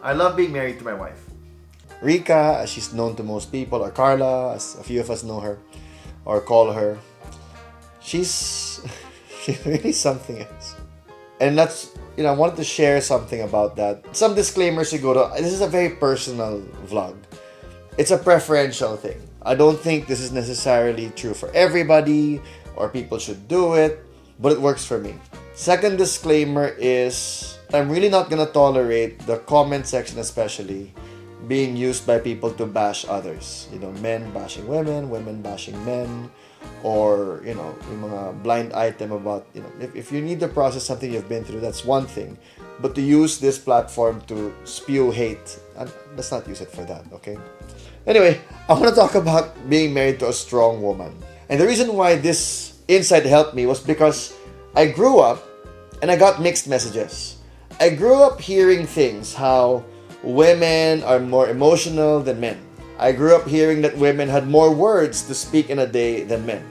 I love being married to my wife. Rika, as she's known to most people, or Carla, as a few of us know her, or call her, she's she's really something else. And that's, I wanted to share something about that. Some disclaimers siguro. This is a very personal vlog. It's a preferential thing. I don't think this is necessarily true for everybody or people should do it, but it works for me. Second disclaimer is I'm really not gonna tolerate the comment section especially being used by people to bash others. Men bashing women, women bashing men, or, yung mga blind item about, if you need to process something you've been through, that's one thing. But to use this platform to spew hate, let's not use it for that, okay? Anyway, I want to talk about being married to a strong woman. And the reason why this insight helped me was because I grew up and I got mixed messages. I grew up hearing things how women are more emotional than men. I grew up hearing that women had more words to speak in a day than men.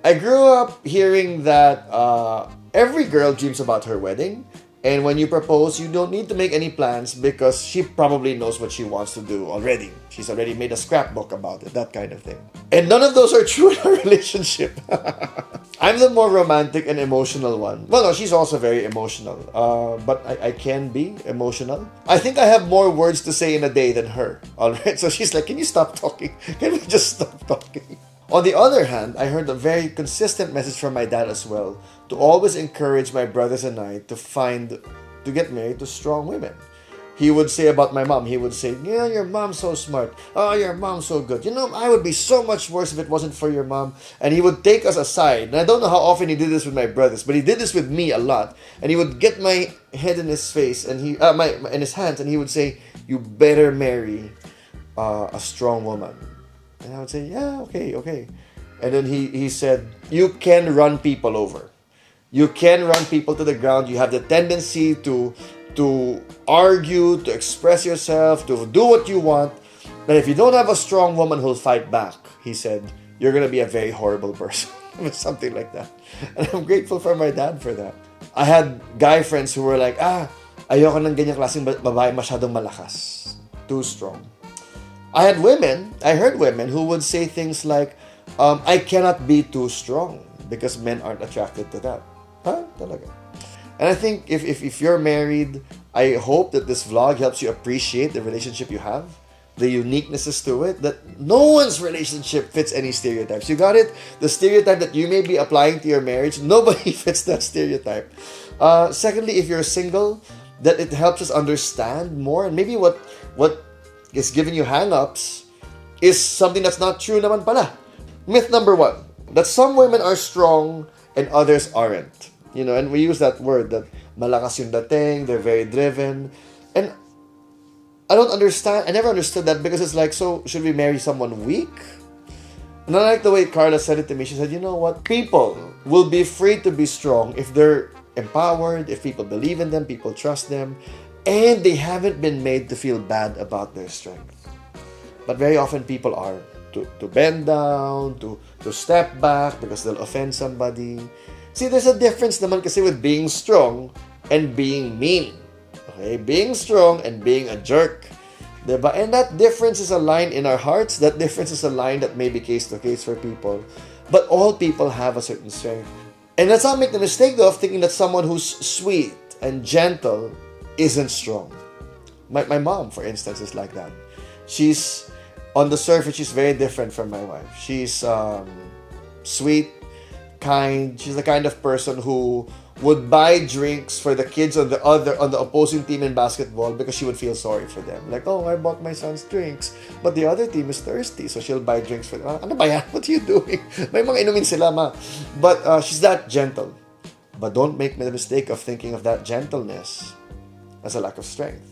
I grew up hearing that every girl dreams about her wedding, and when you propose, you don't need to make any plans because she probably knows what she wants to do already. She's already made a scrapbook about it, that kind of thing. And none of those are true in our relationship. I'm the more romantic and emotional one. Well, no, she's also very emotional. But I can be emotional. I think I have more words to say in a day than her. Alright? So she's like, can you stop talking? Can we just stop talking? On the other hand, I heard a very consistent message from my dad as well to always encourage my brothers and I to get married to strong women. He would say about my mom, he would say, yeah, your mom's so smart. Oh, your mom's so good. I would be so much worse if it wasn't for your mom. And he would take us aside. And I don't know how often he did this with my brothers, but he did this with me a lot. And he would get my head in his face and in his hands, and he would say, you better marry a strong woman. And I would say, yeah, okay. And then he said, you can run people over. You can run people to the ground. You have the tendency to argue, to express yourself, to do what you want. But if you don't have a strong woman who'll fight back, he said, you're going to be a very horrible person. Something like that. And I'm grateful for my dad for that. I had guy friends who were like, ayoko ng ganyang klaseng babae masyadong malakas. Too strong. I heard women who would say things like, I cannot be too strong because men aren't attracted to that. Talaga. And I think if you're married, I hope that this vlog helps you appreciate the relationship you have, the uniquenesses to it, that no one's relationship fits any stereotypes. You got it? The stereotype that you may be applying to your marriage, nobody fits that stereotype. Secondly, if you're single, that it helps us understand more, and maybe what is giving you hang-ups is something that's not true naman pala. Myth number 1, that some women are strong and others aren't. And we use that word, that malakas yung dating, they're very driven. And I never understood that, because it's like, so should we marry someone weak? And I like the way Carla said it to me. She said, you know what? People will be free to be strong if they're empowered, if people believe in them, people trust them, and they haven't been made to feel bad about their strength. But very often people are to bend down, to step back because they'll offend somebody. See, there's a difference naman kasi with being strong and being mean. Okay? Being strong and being a jerk. Diba? And that difference is a line in our hearts. That difference is a line that may be case to case for people. But all people have a certain strength. And let's not make the mistake, though, of thinking that someone who's sweet and gentle isn't strong. My mom, for instance, is like that. She's, on the surface, she's very different from my wife. She's sweet, kind. She's the kind of person who would buy drinks for the kids on the opposing team in basketball because she would feel sorry for them. Like, oh, I bought my son's drinks, but the other team is thirsty, so she'll buy drinks for them. Ano ba yan? What are you doing? May mga inumin sila, ma. But she's that gentle. But don't make the mistake of thinking of that gentleness as a lack of strength.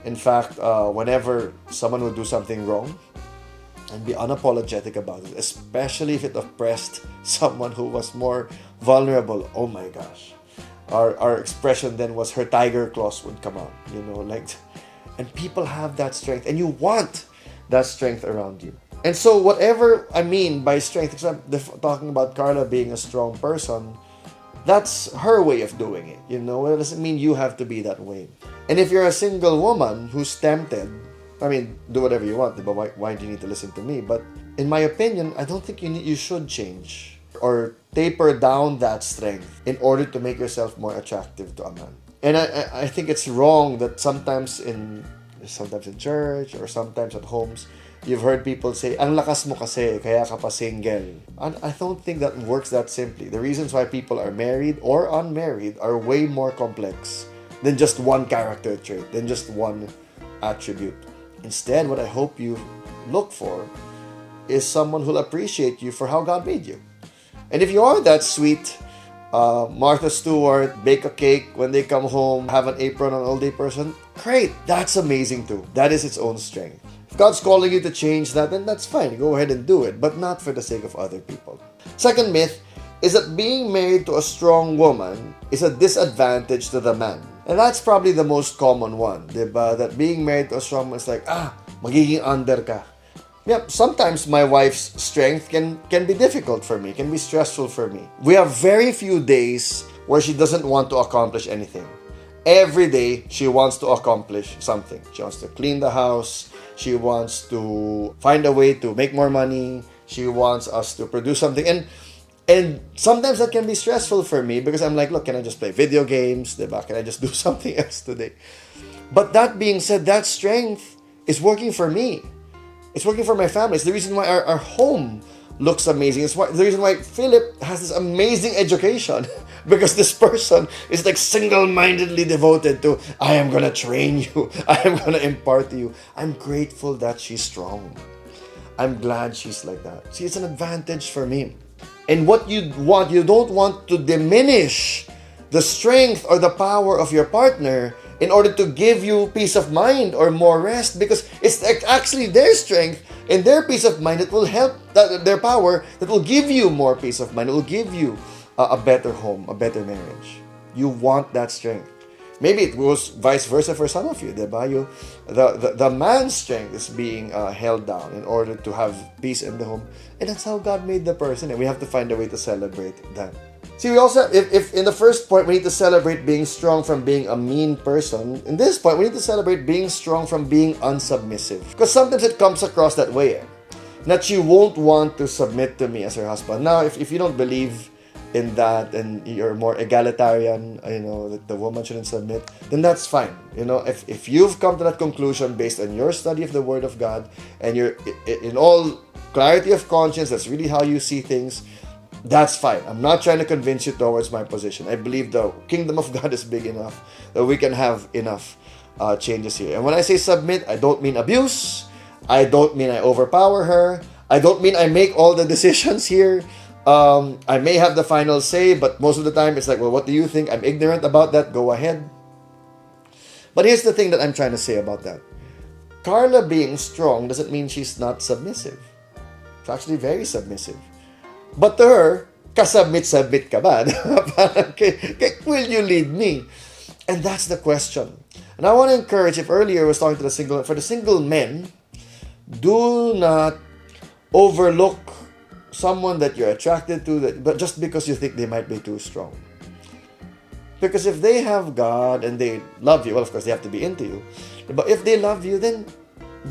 In fact, whenever someone would do something wrong, and be unapologetic about it, especially if it oppressed someone who was more vulnerable. Oh my gosh. Our expression then was her tiger claws would come out, and people have that strength, and you want that strength around you. And so whatever I mean by strength, because I'm talking about Carla being a strong person, that's her way of doing it, It doesn't mean you have to be that way. And if you're a single woman who's tempted, I mean, do whatever you want, but why do you need to listen to me? But in my opinion, I don't think you should change or taper down that strength in order to make yourself more attractive to a man. And I think it's wrong that sometimes in church or sometimes at homes, you've heard people say, ang lakas mo kasi, kaya ka pa single. And I don't think that works that simply. The reasons why people are married or unmarried are way more complex than just one character trait, than just one attribute. Instead, what I hope you look for is someone who'll appreciate you for how God made you. And if you are that sweet Martha Stewart, bake a cake when they come home, have an apron on an all-day person, great. That's amazing too. That is its own strength. If God's calling you to change that, then that's fine. Go ahead and do it, but not for the sake of other people. Second myth is that being married to a strong woman is a disadvantage to the man. And that's probably the most common one, diba? That being married to a strong woman is like, magiging under ka. Yep, sometimes my wife's strength can be difficult for me, can be stressful for me. We have very few days where she doesn't want to accomplish anything. Every day, she wants to accomplish something. She wants to clean the house. She wants to find a way to make more money. She wants us to produce something. And sometimes that can be stressful for me because I'm like, look, can I just play video games? Diba? Can I just do something else today? But that being said, that strength is working for me. It's working for my family. It's the reason why our home looks amazing. It's the reason why Philip has this amazing education. Because this person is like single-mindedly devoted to, I am going to train you. I am going to impart to you. I'm grateful that she's strong. I'm glad she's like that. See, it's an advantage for me. And what you don't want to diminish the strength or the power of your partner in order to give you peace of mind or more rest, because it's actually their strength and their peace of mind that will help, their power that will give you more peace of mind. It will give you a better home, a better marriage. You want that strength. Maybe it goes vice versa for some of you. The man's strength is being held down in order to have peace in the home. And that's how God made the person. And we have to find a way to celebrate that. See, we also, if in the first point, we need to celebrate being strong from being a mean person. In this point, we need to celebrate being strong from being unsubmissive. Because sometimes it comes across that way. That you won't want to submit to me as your husband. Now, if you don't believe in that and you're more egalitarian, that the woman shouldn't submit, then that's fine. If you've come to that conclusion based on your study of the Word of God and you're in all clarity of conscience, that's really how you see things, that's fine. I'm not trying to convince you towards my position. I believe the kingdom of God is big enough that we can have enough changes here. And when I say submit, I don't mean abuse. I don't mean I overpower her. I don't mean I make all the decisions here. I may have the final say, but most of the time it's like, well, what do you think? I'm ignorant about that. Go ahead. But here's the thing that I'm trying to say about that. Carla being strong doesn't mean she's not submissive. She's actually very submissive. But to her, kasubmit-submit ka ba? Will you lead me? And that's the question. And I want to encourage, if earlier I was talking to for the single men, do not overlook someone that you're attracted to, but just because you think they might be too strong. Because if they have God and they love you, well, of course, they have to be into you. But if they love you, then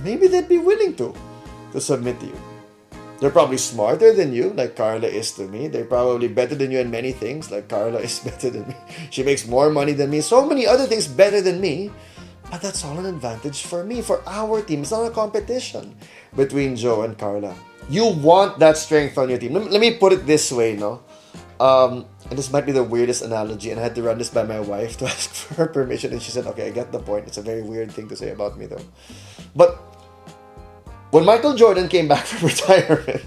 maybe they'd be willing to submit to you. They're probably smarter than you, like Carla is to me. They're probably better than you in many things, like Carla is better than me. She makes more money than me. So many other things better than me. But that's all an advantage for me, for our team. It's not a competition between Joe and Carla. You want that strength on your team. Let me put it this way, no? And this might be the weirdest analogy, and I had to run this by my wife to ask for her permission, and she said, okay, I get the point. It's a very weird thing to say about me, though. But when Michael Jordan came back from retirement,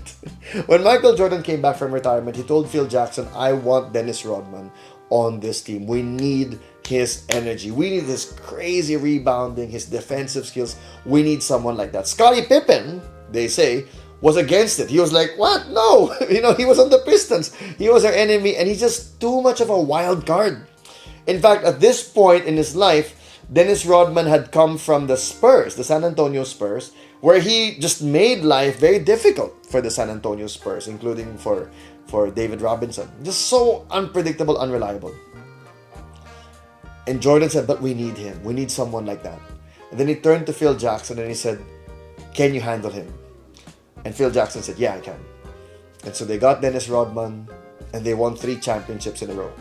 he told Phil Jackson, I want Dennis Rodman on this team. We need his energy. We need his crazy rebounding, his defensive skills. We need someone like that. Scottie Pippen, they say, was against it. He was like, what? No. He was on the Pistons. He was our enemy, and he's just too much of a wild card. In fact, at this point in his life, Dennis Rodman had come from the Spurs, the San Antonio Spurs, where he just made life very difficult for the San Antonio Spurs, including for David Robinson. Just so unpredictable, unreliable. And Jordan said, but we need him. We need someone like that. And then he turned to Phil Jackson and he said, can you handle him? And Phil Jackson said, yeah, I can. And so they got Dennis Rodman and they won 3 championships in a row.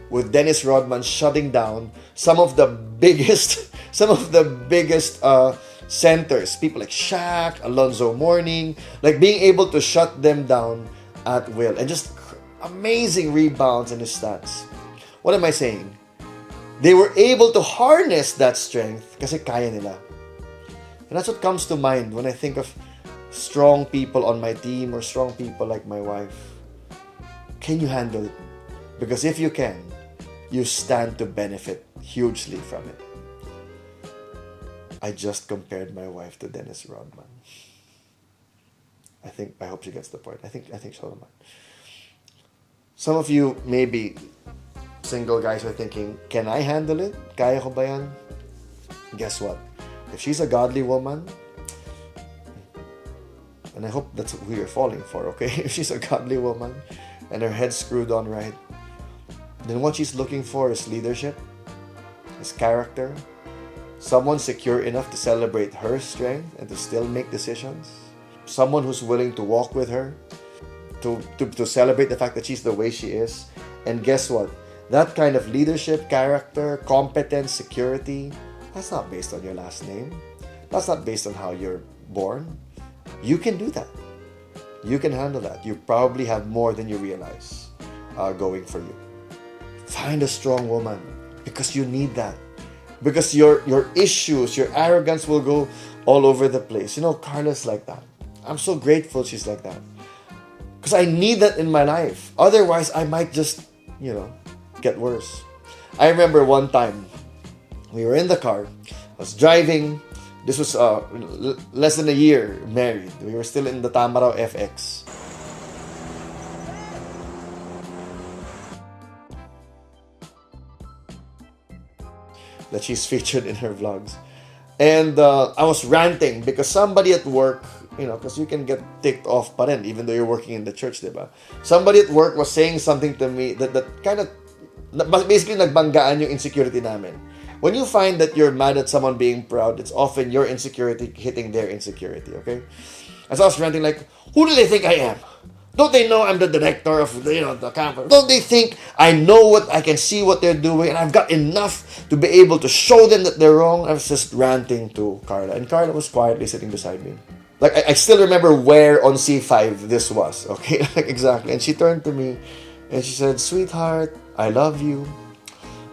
With Dennis Rodman shutting down some of the biggest centers, people like Shaq, Alonzo Mourning, like being able to shut them down at will, and just amazing rebounds in his stats. What am I saying? They were able to harness that strength kasi kaya nila. And that's what comes to mind when I think of strong people on my team or strong people like my wife. Can you handle it? Because if you can, you stand to benefit hugely from it. I just compared my wife to Dennis Rodman. I hope she gets the point. I think she'll mind. Some of you, maybe single guys, are thinking, can I handle it? Kaya ko ba yan? Guess what? If she's a godly woman, and I hope that's who you're falling for, okay? If she's a godly woman and her head's screwed on right, then what she's looking for is leadership, is character, someone secure enough to celebrate her strength and to still make decisions, someone who's willing to walk with her, to celebrate the fact that she's the way she is. And guess what? That kind of leadership, character, competence, security, that's not based on your last name. That's not based on how you're born. You can do that. You can handle that. You probably have more than you realize going for you. Find a strong woman because you need that. Because your issues, your arrogance will go all over the place. You know, Carla's like that. I'm so grateful she's like that. Because I need that in my life. Otherwise, I might just, get worse. I remember one time, we were in the car. I was driving. This was less than a year married. We were still in the Tamaraw FX. That she's featured in her vlogs. And I was ranting because somebody at work, because you can get ticked off pa rin, even though you're working in the church, diba? Somebody at work was saying something to me that kind of, basically nagbanggaan yung insecurity namin. When you find that you're mad at someone being proud, it's often your insecurity hitting their insecurity, okay? As I was ranting like, who do they think I am? Don't they know I'm the director of the campus? Don't they think I know I can see what they're doing and I've got enough to be able to show them that they're wrong? I was just ranting to Carla, and Carla was quietly sitting beside me. Like, I still remember where on C5 this was, okay? Like, exactly. And she turned to me and she said, sweetheart, I love you,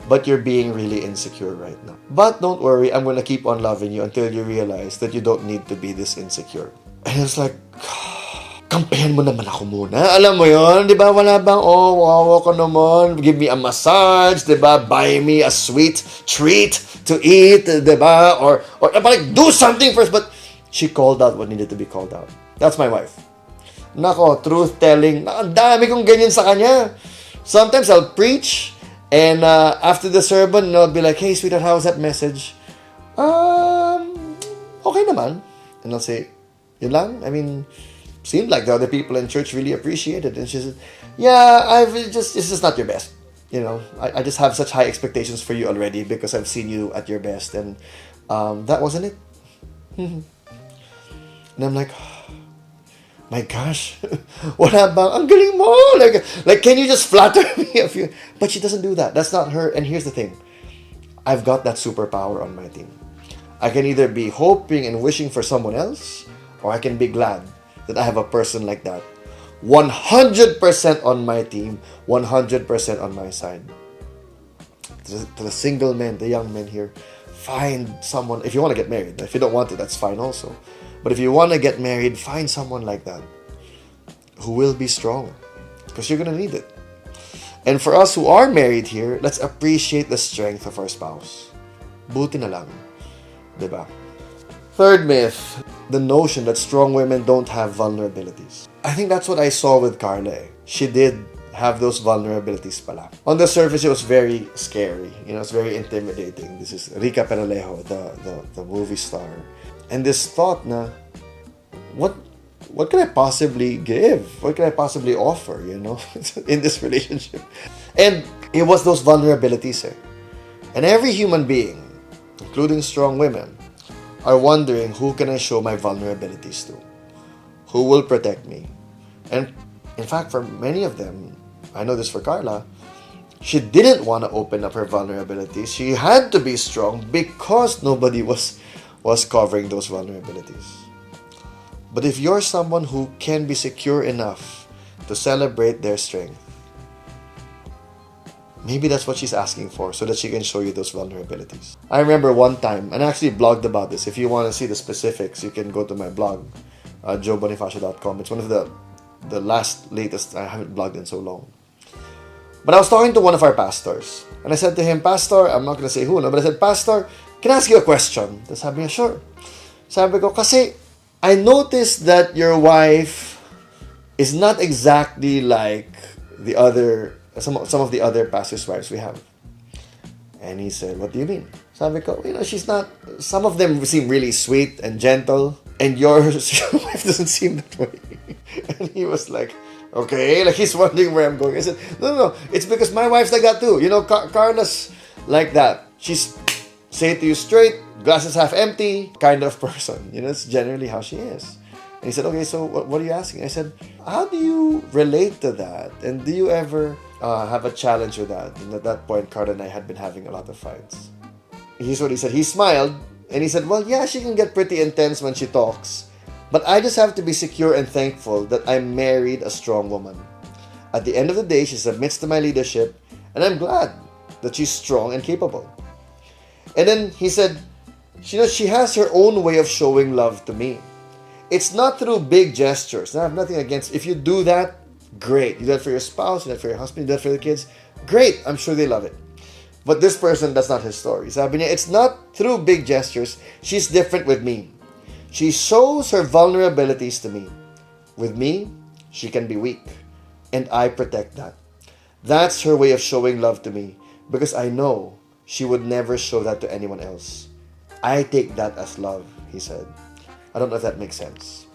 but you're being really insecure right now. But don't worry, I'm gonna keep on loving you until you realize that you don't need to be this insecure. And I was like, kampihan mo naman ako muna. Alam mo yon, di ba? Wala bang, wawa ka naman. Give me a massage, di ba? Buy me a sweet treat to eat, di ba? Or like, do something first. But she called out what needed to be called out. That's my wife. Nako, truth-telling. Ang dami kong ganyan sa kanya. Sometimes I'll preach, and after the sermon, I'll be like, hey, sweetheart, how was that message? Okay naman. And I'll say, yun lang? I mean, seemed like the other people in church really appreciated it. And she said, yeah, it's just not your best. I just have such high expectations for you already because I've seen you at your best. And that wasn't it. And I'm like, my gosh, wala bang, ang galing mo. Like, can you just flatter me a few? But she doesn't do that. That's not her. And here's the thing. I've got that superpower on my team. I can either be hoping and wishing for someone else, or I can be glad that I have a person like that. 100% on my team, 100% on my side. To the single men, the young men here, find someone. If you want to get married, if you don't want to, that's fine also. But if you want to get married, find someone like that who will be strong, because you're going to need it. And for us who are married here, let's appreciate the strength of our spouse. Buti na lang. Diba? Third myth, the notion that strong women don't have vulnerabilities. I think that's what I saw with Carla. She did have those vulnerabilities pala. On the surface, it was very scary. It's very intimidating. This is Rica Peralejo, the movie star. And this thought na, what can I possibly give? What can I possibly offer, in this relationship? And it was those vulnerabilities. And every human being, including strong women, are wondering, who can I show my vulnerabilities to? Who will protect me? And in fact, for many of them, I know this for Carla, she didn't want to open up her vulnerabilities. She had to be strong because nobody was covering those vulnerabilities. But if you're someone who can be secure enough to celebrate their strength, maybe that's what she's asking for, so that she can show you those vulnerabilities. I remember one time, and I actually blogged about this. If you want to see the specifics, you can go to my blog, joebonifacio.com. It's one of the latest. I haven't blogged in so long. But I was talking to one of our pastors, and I said to him, Pastor, I'm not going to say who, no, but I said, Pastor, can I ask you a question? Tapos sabi niya, sure. Sabi ko, kasi I noticed that your wife is not exactly like the other, some of the other pastors' wives we have. And he said, what do you mean? Sabi ko, she's not, some of them seem really sweet and gentle, and your wife doesn't seem that way. And he was like, okay, like he's wondering where I'm going. I said, no, it's because my wife's like that too. Carla's like that. She's, say it to you straight, glass is half empty kind of person. It's generally how she is. And he said, okay, so what are you asking? I said, how do you relate to that? And do you ever have a challenge with that? And at that point, Carla and I had been having a lot of fights. Here's what he said. He smiled and he said, well, yeah, she can get pretty intense when she talks. But I just have to be secure and thankful that I married a strong woman. At the end of the day, she submits to my leadership, and I'm glad that she's strong and capable. And then he said, she has her own way of showing love to me. It's not through big gestures. I have nothing against. If you do that, great. You do that for your spouse, you do that for your husband, you do that for the kids. Great. I'm sure they love it. But this person, that's not his story. Sabi niya, it's not through big gestures. She's different with me. She shows her vulnerabilities to me. With me, she can be weak. And I protect that. That's her way of showing love to me. Because I know she would never show that to anyone else. I take that as love, he said. I don't know if that makes sense.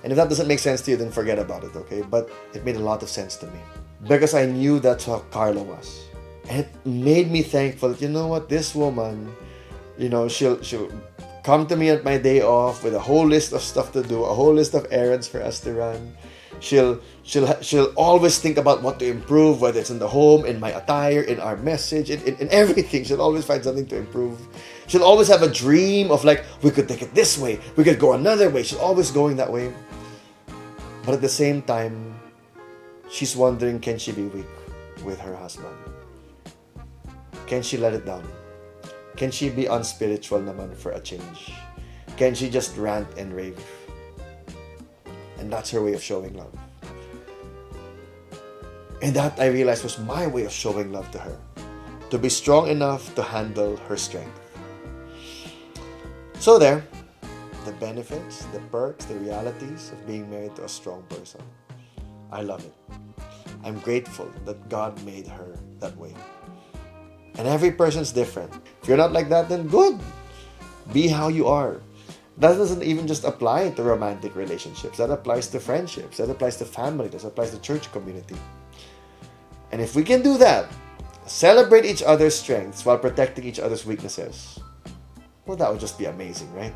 And if that doesn't make sense to you, then forget about it, okay? But it made a lot of sense to me. Because I knew that's how Carla was. And it made me thankful that, you know what, this woman, she'll come to me at my day off with a whole list of stuff to do, a whole list of errands for us to run. She'll always think about what to improve, whether it's in the home, in my attire, in our message, in everything. She'll always find something to improve. She'll always have a dream of like, we could take it this way, we could go another way. She's always going that way. But at the same time, she's wondering, can she be weak with her husband? Can she let it down? Can she be unspiritual naman for a change? Can she just rant and rave? And that's her way of showing love. And that, I realized, was my way of showing love to her. To be strong enough to handle her strength. So there, the benefits, the perks, the realities of being married to a strong person. I love it. I'm grateful that God made her that way. And every person's different. If you're not like that, then good. Be how you are. That doesn't even just apply to romantic relationships. That applies to friendships. That applies to family. That applies to church community. And if we can do that, celebrate each other's strengths while protecting each other's weaknesses, well, that would just be amazing, right?